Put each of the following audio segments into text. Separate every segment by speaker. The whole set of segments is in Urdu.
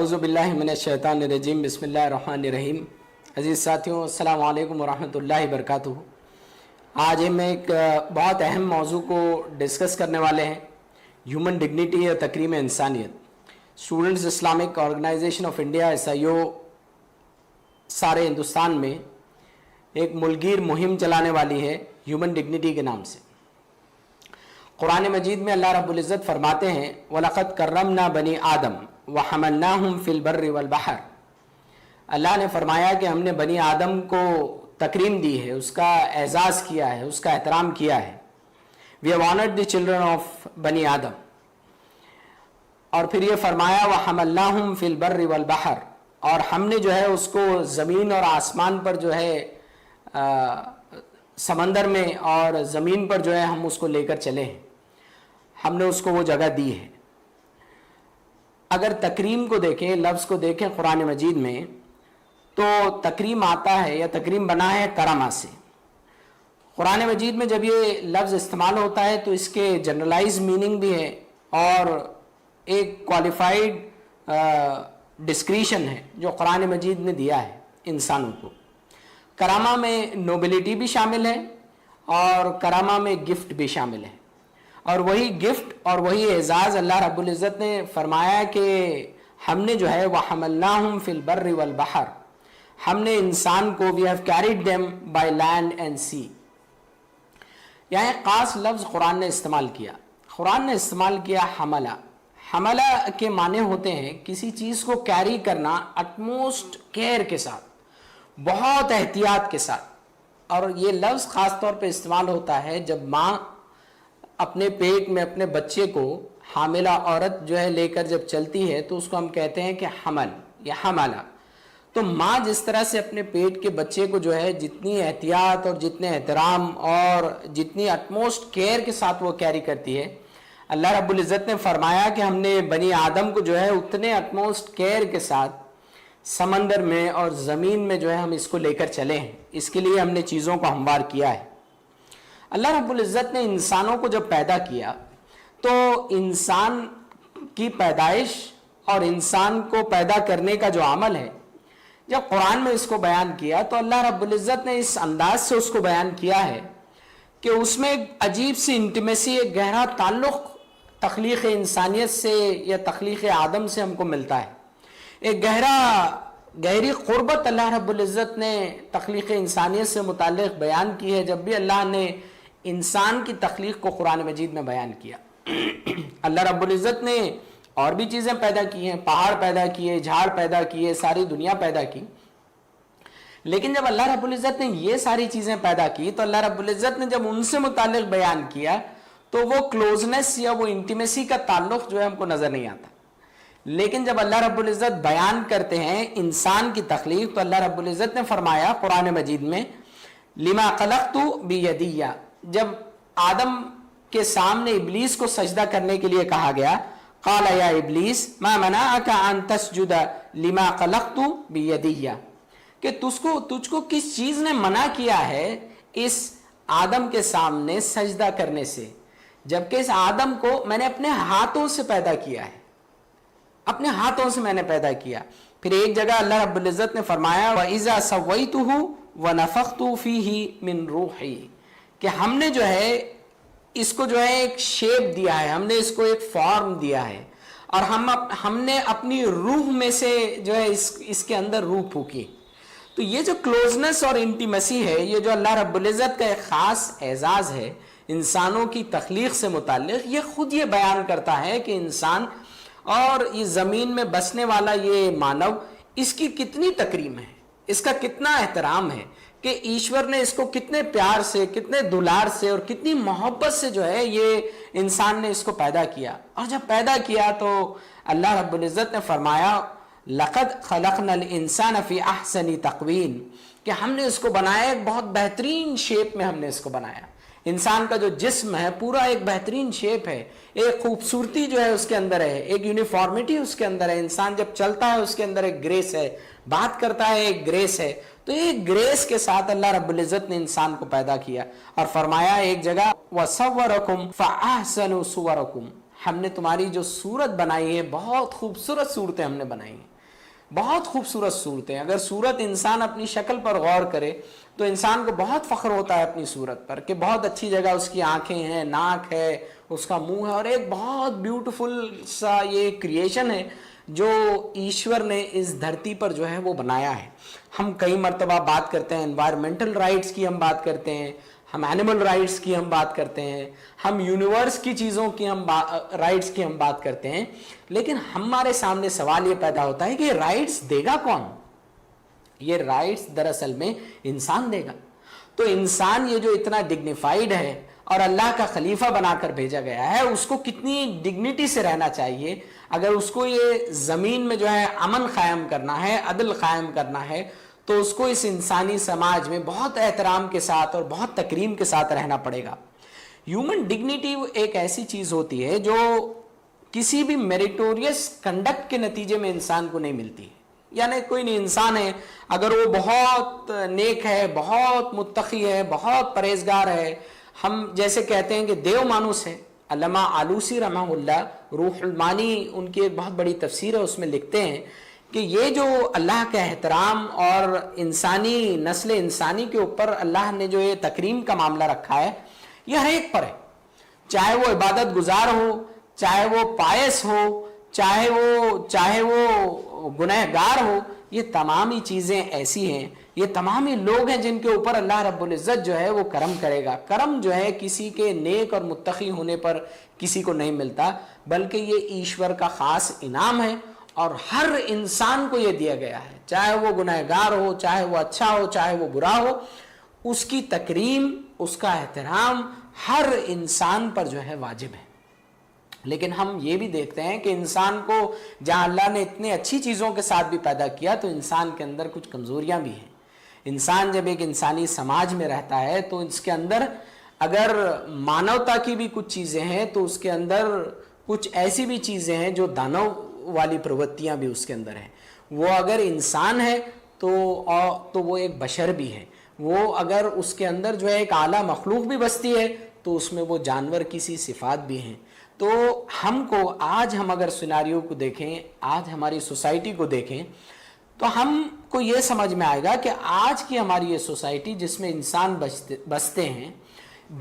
Speaker 1: اعوذ باللہ من الشیطان الرجیم بسم اللہ الرحمن الرحیم۔ عزیز ساتھیوں، السلام علیکم ورحمۃ اللہ وبرکاتہ۔ آج ہم ایک بہت اہم موضوع کو ڈسکس کرنے والے ہیں، ہیومن ڈگنیٹی یا تکریم انسانیت۔ Students Islamic organization of India SIO سارے ہندوستان میں ایک ملگیر مہم چلانے والی ہے ہیومن ڈگنیٹی کے نام سے۔ قرآن مجید میں اللہ رب العزت فرماتے ہیں وَلَقَدْ كَرَّمْنَا بَنِي آدم وَحَمَلْنَاهُمْ فِي الْبَرِّ وَالْبَحْرِ۔ اللہ نے فرمایا کہ ہم نے بنی آدم کو تکریم دی ہے، اس کا اعزاز کیا ہے، اس کا احترام کیا ہے۔ We have honored the children of بنی آدم۔ اور پھر یہ فرمایا وَحَمَلْنَاهُمْ فِي الْبَرِّ وَالْبَحْرِ، اور ہم نے جو ہے اس کو زمین اور آسمان پر جو ہے سمندر میں اور زمین پر جو ہے ہم اس کو لے کر چلے ہیں، ہم نے اس کو وہ جگہ دی ہے۔ اگر تکریم کو دیکھیں، لفظ کو دیکھیں قرآن مجید میں، تو تکریم آتا ہے یا تکریم بنا ہے کرما سے۔ قرآن مجید میں جب یہ لفظ استعمال ہوتا ہے تو اس کے جنرلائز میننگ بھی ہے اور ایک کوالیفائڈ ڈسکریشن ہے جو قرآن مجید نے دیا ہے انسانوں کو۔ کرامہ میں نوبلٹی بھی شامل ہے اور کرامہ میں گفٹ بھی شامل ہے، اور وہی گفٹ اور وہی اعزاز اللہ رب العزت نے فرمایا کہ ہم نے جو ہے وَحَمَلْنَاهُمْ فِي الْبَرِّ وَالْبَحْرِ، ہم نے انسان کو we have carried them by land and sea۔ یہاں ایک خاص لفظ قرآن نے استعمال کیا، قرآن نے استعمال کیا حملہ۔ حملہ کے معنی ہوتے ہیں کسی چیز کو کیری کرنا اٹموسٹ کیئر کے ساتھ، بہت احتیاط کے ساتھ۔ اور یہ لفظ خاص طور پہ استعمال ہوتا ہے جب ماں اپنے پیٹ میں اپنے بچے کو، حاملہ عورت جو ہے لے کر جب چلتی ہے تو اس کو ہم کہتے ہیں کہ حمل یا حملہ۔ تو ماں جس طرح سے اپنے پیٹ کے بچے کو جو ہے جتنی احتیاط اور جتنے احترام اور جتنی اٹموسٹ کیئر کے ساتھ وہ کیری کرتی ہے، اللہ رب العزت نے فرمایا کہ ہم نے بنی آدم کو جو ہے اتنے اٹموسٹ کیئر کے ساتھ سمندر میں اور زمین میں جو ہے ہم اس کو لے کر چلے ہیں، اس کے لیے ہم نے چیزوں کو ہموار کیا ہے۔ اللہ رب العزت نے انسانوں کو جب پیدا کیا تو انسان کی پیدائش اور انسان کو پیدا کرنے کا جو عمل ہے، جب قرآن میں اس کو بیان کیا تو اللہ رب العزت نے اس انداز سے اس کو بیان کیا ہے کہ اس میں ایک عجیب سی انٹیمیسی، ایک گہرا تعلق تخلیق انسانیت سے یا تخلیق آدم سے ہم کو ملتا ہے۔ ایک گہری قربت اللہ رب العزت نے تخلیق انسانیت سے متعلق بیان کی ہے جب بھی اللہ نے انسان کی تخلیق کو قرآن مجید میں بیان کیا۔ اللہ رب العزت نے اور بھی چیزیں پیدا کی ہیں، پہاڑ پیدا کیے، جھاڑ پیدا کیے، ساری دنیا پیدا کی، لیکن جب اللہ رب العزت نے یہ ساری چیزیں پیدا کی تو اللہ رب العزت نے جب ان سے متعلق بیان کیا تو وہ کلوزنس یا وہ انٹیمیسی کا تعلق جو ہے ہم کو نظر نہیں آتا۔ لیکن جب اللہ رب العزت بیان کرتے ہیں انسان کی تخلیق تو اللہ رب العزت نے فرمایا قرآن مجید میں لما خلقت بیدی، جب آدم کے سامنے ابلیس کو سجدہ کرنے کے لیے کہا گیا، قال یا ابلیس ما منعک ان تسجد لما خلقت بیدی، کہ تجھ کو کس چیز نے منع کیا ہے اس آدم کے سامنے سجدہ کرنے سے، جبکہ اس آدم کو میں نے اپنے ہاتھوں سے پیدا کیا ہے، اپنے ہاتھوں سے میں نے پیدا کیا۔ پھر ایک جگہ اللہ رب العزت نے فرمایا وَإِذَا سَوَّيْتُهُ وَنَفَخْتُ فِيهِ مِن رُوحِي، کہ ہم نے جو ہے اس کو جو ہے ایک شیپ دیا ہے، ہم نے اس کو ایک فارم دیا ہے، اور ہم نے اپنی روح میں سے جو ہے اس کے اندر روح پھونکی۔ تو یہ جو کلوزنس اور انٹیمیسی ہے، یہ جو اللہ رب العزت کا ایک خاص اعزاز ہے انسانوں کی تخلیق سے متعلق، یہ خود یہ بیان کرتا ہے کہ انسان اور یہ زمین میں بسنے والا یہ مانو، اس کی کتنی تکریم ہے، اس کا کتنا احترام ہے کہ ایشور نے اس کو کتنے پیار سے، کتنے دلار سے اور کتنی محبت سے جو ہے یہ انسان نے اس کو پیدا کیا۔ اور جب پیدا کیا تو اللہ رب العزت نے فرمایا لَقَدْ خَلَقْنَا الْإِنسَانَ فِي أَحْسَنِ تَقْوِيمٍ، کہ ہم نے اس کو بنایا ایک بہت بہترین شیپ میں، ہم نے اس کو بنایا۔ انسان کا جو جسم ہے پورا ایک بہترین شیپ ہے، ایک خوبصورتی جو ہے اس کے اندر ہے، ایک یونیفارمیٹی اس کے اندر ہے، انسان جب چلتا ہے اس کے اندر ایک گریس ہے، بات کرتا ہے ایک گریس ہے، تو ایک گریس کے ساتھ اللہ رب العزت نے انسان کو پیدا کیا اور فرمایا ایک جگہ وَصَوَّرَكُمْ فَأَحْسَنُوا صُوَرَكُمْ، ہم نے تمہاری جو صورت بنائی ہے بہت خوبصورت صورتیں ہم نے بنائی ہیں۔ بہت خوبصورت صورتیں. اگر صورت انسان اپنی شکل پر غور کرے تو انسان کو بہت فخر ہوتا ہے اپنی صورت پر کہ بہت اچھی جگہ اس کی آنکھیں ہیں, ناک ہے, اس کا منہ ہے, اور ایک بہت بیوٹیفل سا یہ کریشن ہے جو ایشور نے اس دھرتی پر جو ہے وہ بنایا ہے. ہم کئی مرتبہ بات کرتے ہیں انوائرمنٹل رائٹس کی, ہم بات کرتے ہیں, ہم اینیمل رائٹس کی ہم بات کرتے ہیں, ہم یونیورس کی چیزوں کی ہم رائٹس کی ہم بات کرتے ہیں, لیکن ہمارے سامنے سوال یہ پیدا ہوتا ہے کہ یہ رائٹس دے گا کون؟ یہ رائٹس دراصل میں انسان دے گا. تو انسان یہ جو اتنا ڈگنیفائیڈ ہے اور اللہ کا خلیفہ بنا کر بھیجا گیا ہے, اس کو کتنی ڈگنیٹی سے رہنا چاہیے. اگر اس کو یہ زمین میں جو ہے امن قائم کرنا ہے, عدل قائم کرنا ہے, تو اس کو اس انسانی سماج میں بہت احترام کے ساتھ اور بہت تکریم کے ساتھ رہنا پڑے گا. ہیومن ڈگنیٹی ایک ایسی چیز ہوتی ہے جو کسی بھی میریٹوریس کنڈکٹ کے نتیجے میں انسان کو نہیں ملتی. یعنی کوئی نہیں انسان ہے, اگر وہ بہت نیک ہے, بہت متقی ہے, بہت پرہیزگار ہے, ہم جیسے کہتے ہیں کہ دیو مانوس ہے. علامہ آلوسی رحمہ اللہ روح المانی ان کی ایک بہت بڑی تفسیر ہے, اس میں لکھتے ہیں کہ یہ جو اللہ کا احترام اور انسانی نسل انسانی کے اوپر اللہ نے جو یہ تکریم کا معاملہ رکھا ہے, یہ ہر ایک پر ہے. چاہے وہ عبادت گزار ہو, چاہے وہ پائس ہو, چاہے وہ گنہگار ہو, یہ تمام ہی چیزیں ایسی ہیں, یہ تمام ہی لوگ ہیں جن کے اوپر اللہ رب العزت جو ہے وہ کرم کرے گا. کرم جو ہے کسی کے نیک اور متقی ہونے پر کسی کو نہیں ملتا, بلکہ یہ ایشور کا خاص انعام ہے اور ہر انسان کو یہ دیا گیا ہے, چاہے وہ گنہگار ہو, چاہے وہ اچھا ہو, چاہے وہ برا ہو. اس کی تکریم, اس کا احترام ہر انسان پر جو ہے واجب ہے. لیکن ہم یہ بھی دیکھتے ہیں کہ انسان کو جہاں اللہ نے اتنے اچھی چیزوں کے ساتھ بھی پیدا کیا, تو انسان کے اندر کچھ کمزوریاں بھی ہیں. انسان جب ایک انسانی سماج میں رہتا ہے تو اس کے اندر اگر مانوتا کی بھی کچھ چیزیں ہیں, تو اس کے اندر کچھ ایسی بھی چیزیں ہیں جو دانو والی پروتیاں بھی اس کے اندر ہیں. وہ اگر انسان ہے تو وہ ایک بشر بھی ہے. وہ اگر اس کے اندر جو ہے ایک اعلیٰ مخلوق بھی بستی ہے, تو اس میں وہ جانور کی سی صفات بھی ہیں. تو ہم کو آج ہم اگر سیناریو کو دیکھیں, آج ہماری سوسائٹی کو دیکھیں, تو ہم کو یہ سمجھ میں آئے گا کہ آج کی ہماری یہ سوسائٹی جس میں انسان بستے ہیں,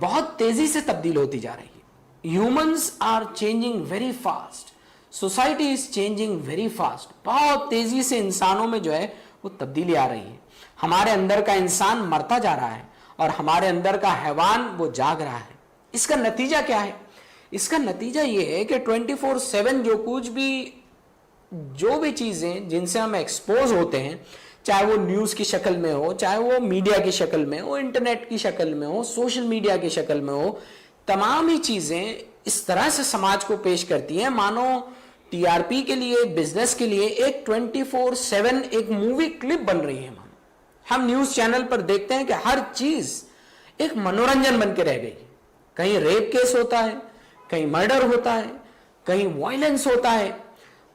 Speaker 1: بہت تیزی سے تبدیل ہوتی جا رہی ہے. Humans are changing very fast, society is changing very fast. بہت تیزی سے انسانوں میں جو ہے وہ تبدیلی آ رہی ہے. ہمارے اندر کا انسان مرتا جا رہا ہے اور ہمارے اندر کا حیوان وہ جاگ رہا ہے. اس کا نتیجہ کیا ہے؟ اس کا نتیجہ یہ ہے کہ 24/7 جو بھی چیزیں جن سے ہم ایکسپوز ہوتے ہیں, چاہے وہ نیوز کی شکل میں ہو, چاہے وہ میڈیا کی شکل میں ہو, انٹرنیٹ کی شکل میں ہو, سوشل میڈیا کی شکل میں ہو, تمام ہی چیزیں اس طرح سے سماج کو پیش کرتی ہیں مانو ٹی آر پی کے لیے, بزنس کے لیے ایک 24/7 ایک مووی کلپ بن رہی ہے. ہم نیوز چینل پر دیکھتے ہیں کہ ہر چیز ایک منورنجن بن کے رہ گئی. کہیں ریپ کیس ہوتا ہے, کہیں مرڈر ہوتا ہے, کہیں وائلنس ہوتا ہے.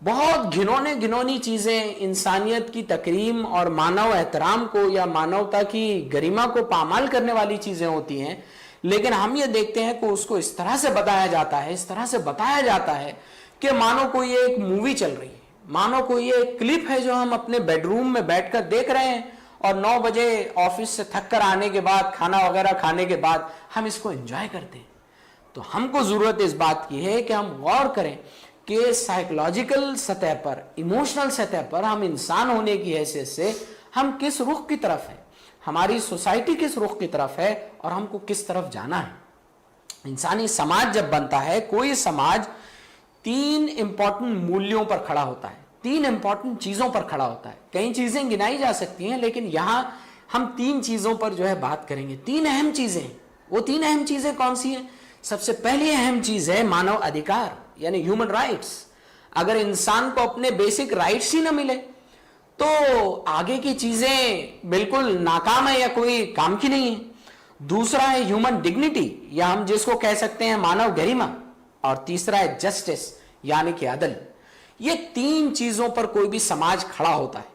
Speaker 1: بہت گھنونی چیزیں انسانیت کی تکریم اور مانو احترام کو یا مانوتا کی گریما کو پامال کرنے والی چیزیں ہوتی ہیں. لیکن ہم یہ دیکھتے ہیں کہ اس کو اس طرح سے بتایا جاتا ہے کہ مانو کوئی ایک مووی چل رہی ہے, مانو کوئی ایک کلپ ہے جو ہم اپنے بیڈ روم میں بیٹھ کر دیکھ رہے ہیں, اور 9 بجے آفس سے تھک کر آنے کے بعد, کھانا وغیرہ کھانے کے بعد ہم اس کو انجوائے کرتے ہیں. تو ہم کو ضرورت اس بات کی ہے کہ ہم غور کریں کہ سائیکولوجیکل سطح پر, ایموشنل سطح پر ہم انسان ہونے کی حیثیت سے ہم کس رخ کی طرف ہیں, ہماری سوسائٹی کس رخ کی طرف ہے, اور ہم کو کس طرف جانا ہے. انسانی سماج جب بنتا ہے, کوئی سماج 3 امپورٹنٹ مولیوں پر کھڑا ہوتا ہے, 3 امپورٹنٹ چیزوں پر کھڑا ہوتا ہے. کئی چیزیں گنائی جا سکتی ہیں, لیکن یہاں ہم 3 چیزوں پر جو ہے بات کریں گے. 3 اہم چیزیں. وہ 3 اہم چیزیں کون سی ہیں؟ سب سے پہلی اہم چیز ہے مانو ادھیکار, یعنی ہیومن رائٹس. اگر انسان کو اپنے بیسک رائٹس ہی نہ ملے تو آگے کی چیزیں بالکل ناکام ہے یا کوئی کام کی نہیں ہے. دوسرا ہے ہیومن ڈگنیٹی, یا ہم جس کو کہہ سکتے ہیں مانو گریما. اور تیسرا ہے جسٹس, یعنی کہ عدل. یہ 3 چیزوں پر کوئی بھی سماج کھڑا ہوتا ہے.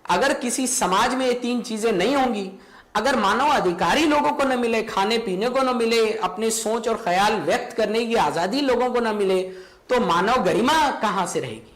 Speaker 1: اگر کسی سماج میں یہ 3 چیزیں نہیں ہوں گی, اگر مانو ادھیکاری لوگوں کو نہ ملے, کھانے پینے کو نہ ملے, اپنی سوچ اور خیال ویکت کرنے کی آزادی لوگوں کو نہ ملے, تو مانو گریما کہاں سے رہے گی؟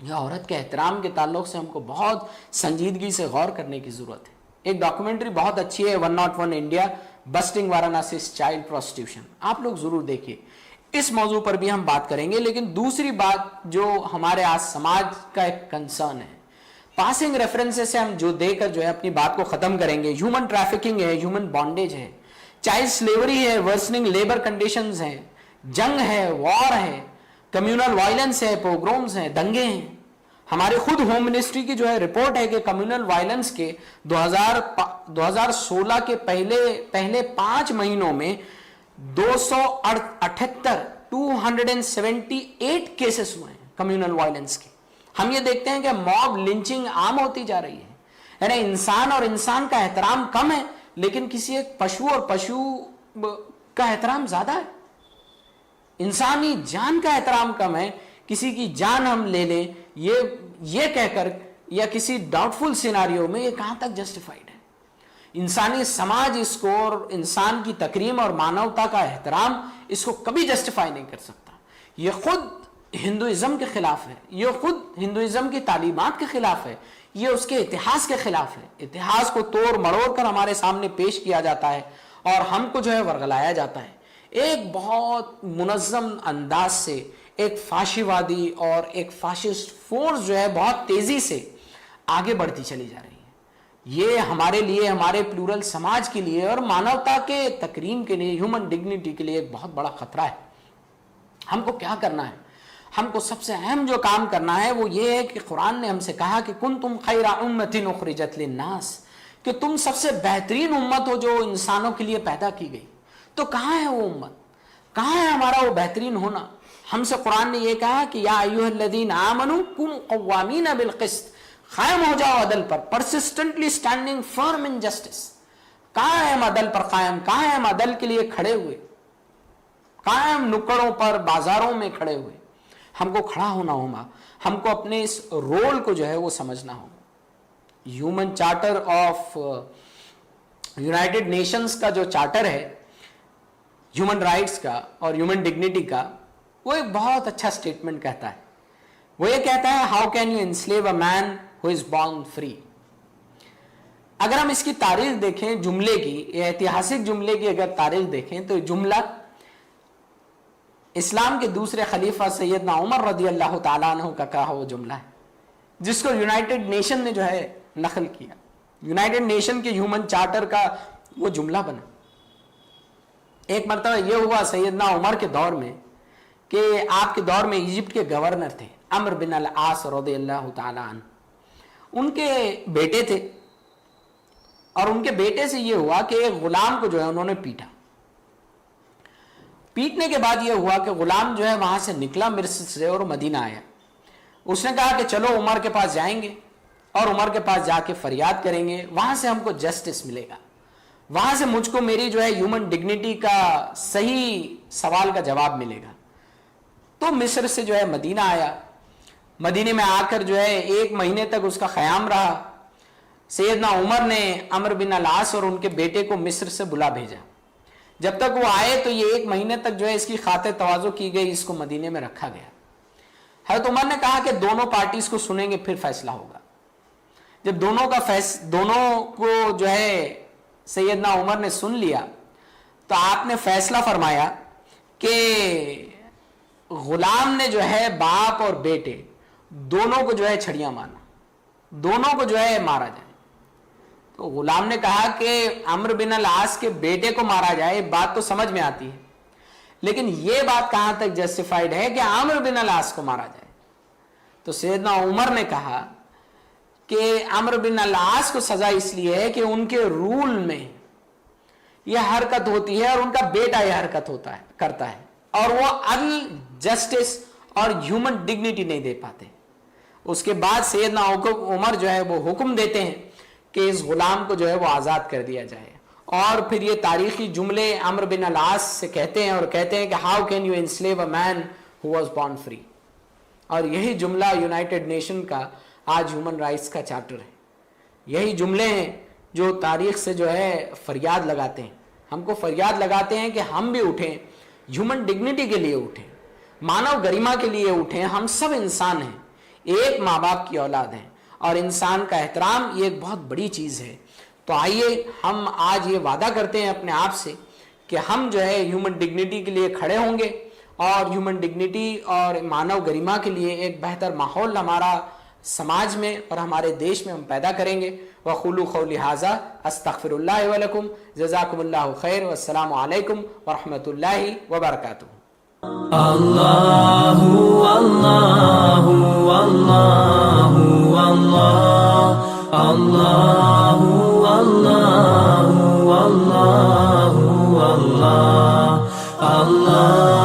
Speaker 1: یہ عورت کے احترام کے تعلق سے ہم کو بہت سنجیدگی سے غور کرنے کی ضرورت ہے. ایک ڈاکومنٹری بہت اچھی ہے 101 انڈیا بسٹنگ وارانسی چائلڈ پروسٹیوشن, آپ لوگ ضرور دیکھیے. اس موضوع پر بھی ہم بات کریں گے. لیکن دوسری بات جو ہمارے آج سماج کا ایک کنسرن ہے, پاسنگ ریفرنسز سے ہم جو دے کر جو ہے اپنی بات کو ختم کریں گے. ہیومن ٹریفکنگ ہے, ہیومن بانڈیج ہے, چائلڈ سلیوری ہے, ورسننگ لیبر کنڈیشنز ہیں, جنگ ہے, وار ہے, کمیونل وائلنس ہے, پوگرومز ہیں, دنگے ہیں. ہمارے خود ہوم منسٹری کی جو ہے رپورٹ ہے کہ کمیونل وائلنس کے 2016 کے پہلے 5 مہینوں میں 278 کیسز ہوئے ہیں کمیونل وائلنس کے. ہم یہ دیکھتے ہیں کہ موب لنچنگ عام ہوتی جا رہی ہے. یعنی انسان اور انسان کا احترام کم ہے, لیکن کسی ایک پشو اور پشو کا احترام زیادہ ہے. انسانی جان کا احترام کم ہے, کسی کی جان ہم لے لیں یہ کہہ کر, یا کسی ڈاؤٹ فل سیناریو میں, یہ کہاں تک جسٹیفائڈ ہے؟ انسانی سماج اس کو, اور انسان کی تکریم اور مانوتا کا احترام اس کو کبھی جسٹیفائی نہیں کر سکتا. یہ خود ہندوازم کے خلاف ہے, یہ خود ہندوازم کی تعلیمات کے خلاف ہے, یہ اس کے اتہاس کے خلاف ہے. اتہاس کو توڑ مڑوڑ کر ہمارے سامنے پیش کیا جاتا ہے اور ہم کو جو ہے ورگلایا جاتا ہے. ایک بہت منظم انداز سے ایک فاشی وادی اور ایک فاشسٹ فورس جو ہے بہت تیزی سے آگے بڑھتی چلی جا رہی ہے. یہ ہمارے لیے, ہمارے پلورل سماج کے لیے اور مانوتا کے تکریم کے لیے, ہیومن ڈگنیٹی کے لیے ایک بہت بڑا خطرہ ہے. ہم کو کیا کرنا ہے؟ ہم کو سب سے اہم جو کام کرنا ہے وہ یہ ہے کہ قرآن نے ہم سے کہا کہ کنتم خیر امۃ اخرجت للناس, کہ تم سب سے بہترین امت ہو جو انسانوں کے لیے پیدا کی گئی. تو کہاں ہے وہ امت؟ کہاں ہے ہمارا وہ بہترین ہونا؟ ہم سے قرآن نے یہ کہا کہ یا ایھا الذین آمنوا کونوا قوامین بالقسط, قائم ہو جاؤ عدل پر, پرسسٹنٹلی اسٹینڈنگ فرم ان جسٹس. کہاں ہے ہم عدل پر قائم؟ کہاں ہے ہم عدل کے لیے کھڑے ہوئے؟ کہاں ہے ہم نکڑوں پر, بازاروں میں کھڑے ہوئے؟ ہم کو کھڑا ہونا ہوگا, ہم کو اپنے اس رول کو جو ہے وہ سمجھنا ہوگا. Human charter of United nations کا جو چارٹر ہے ہیومن رائٹس کا اور ہیومن ڈگنیٹی کا, وہ ایک بہت اچھا سٹیٹمنٹ کہتا ہے. وہ یہ کہتا ہے how can you enslave a man who is born free. اگر ہم اس کی تاریخ دیکھیں جملے کی, ایتہاسک جملے کی اگر تاریخ دیکھیں تو جملہ اسلام کے دوسرے خلیفہ سیدنا عمر رضی اللہ تعالیٰ عنہ کا کہا وہ جملہ ہے, جس کو یونائٹڈ نیشن نے جو ہے نقل کیا. یونائٹڈ نیشن کے ہیومن چارٹر کا وہ جملہ بنا. ایک مرتبہ یہ ہوا سیدنا عمر کے دور میں کہ آپ کے دور میں ایجپٹ کے گورنر تھے عمرو بن العاص رضی اللہ تعالیٰ عنہ. ان کے بیٹے تھے اور ان کے بیٹے سے یہ ہوا کہ ایک غلام کو جو ہے انہوں نے پیٹا. پیٹنے کے بعد یہ ہوا کہ غلام جو ہے وہاں سے نکلا مصر سے اور مدینہ آیا. اس نے کہا کہ چلو عمر کے پاس جائیں گے اور عمر کے پاس جا کے فریاد کریں گے, وہاں سے ہم کو جسٹس ملے گا, وہاں سے مجھ کو میری جو ہے ہیومن ڈگنیٹی کا صحیح سوال کا جواب ملے گا. تو مصر سے جو ہے مدینہ آیا. مدینے میں آ کر جو ہے 1 مہینے تک اس کا قیام رہا. سیدنا عمر نے عمرو بن العاص اور ان کے بیٹے کو مصر سے بلا بھیجا. جب تک وہ آئے تو یہ 1 مہینے تک جو ہے اس کی خاطر تواضع کی گئی, اس کو مدینے میں رکھا گیا. حضرت عمر نے کہا کہ دونوں پارٹیز کو سنیں گے پھر فیصلہ ہوگا. جب دونوں کو جو ہے سیدنا عمر نے سن لیا تو آپ نے فیصلہ فرمایا کہ غلام نے جو ہے باپ اور بیٹے دونوں کو جو ہے چھڑیاں مارنا, دونوں کو جو ہے مارا جائے. تو غلام نے کہا کہ عمرو بن العاص کے بیٹے کو مارا جائے, بات تو سمجھ میں آتی ہے, لیکن یہ بات کہاں تک جسٹیفائڈ ہے کہ عمرو بن العاص کو مارا جائے؟ تو سیدنا عمر نے کہا کہ عمرو بن العاص کو سزا اس لیے ہے کہ ان کے رول میں یہ حرکت ہوتی ہے اور ان کا بیٹا یہ حرکت کرتا ہے, اور وہ عدل, جسٹس اور ہیومن ڈگنیٹی نہیں دے پاتے. اس کے بعد سیدنا عمر جو ہے وہ حکم دیتے ہیں کہ اس غلام کو جو ہے وہ آزاد کر دیا جائے. اور پھر یہ تاریخی جملے عمرو بن العاص سے کہتے ہیں اور کہتے ہیں کہ how can you enslave a man who was born free. اور یہی جملہ یونائٹڈ نیشن کا آج ہیومن رائٹس کا چارٹر ہے. یہی جملے ہیں جو تاریخ سے جو ہے فریاد لگاتے ہیں, ہم کو فریاد لگاتے ہیں کہ ہم بھی اٹھیں, ہیومن ڈگنیٹی کے لیے اٹھیں, مانو گریما کے لیے اٹھیں. ہم سب انسان ہیں, ایک ماں باپ کی اولاد ہیں، اور انسان کا احترام یہ ایک بہت بڑی چیز ہے۔ تو آئیے ہم آج یہ وعدہ کرتے ہیں اپنے آپ سے کہ ہم جو ہے ہیومن ڈگنیٹی کے لیے کھڑے ہوں گے، اور ہیومن ڈگنیٹی اور مانو گریما کے لیے ایک بہتر ماحول ہمارا سماج میں اور ہمارے دیش میں ہم پیدا کریں گے۔ وَقُولُوا قَوْلِي هَٰذَا أَسْتَغْفِرُ اللَّهَ وَلَكُمْ جزاکم اللہ خیر، والسلام علیکم ورحمۃ اللہ وبرکاتہ۔
Speaker 2: اللہ اللہ اللہ اللہ اللہ اللہ اللہ اللہ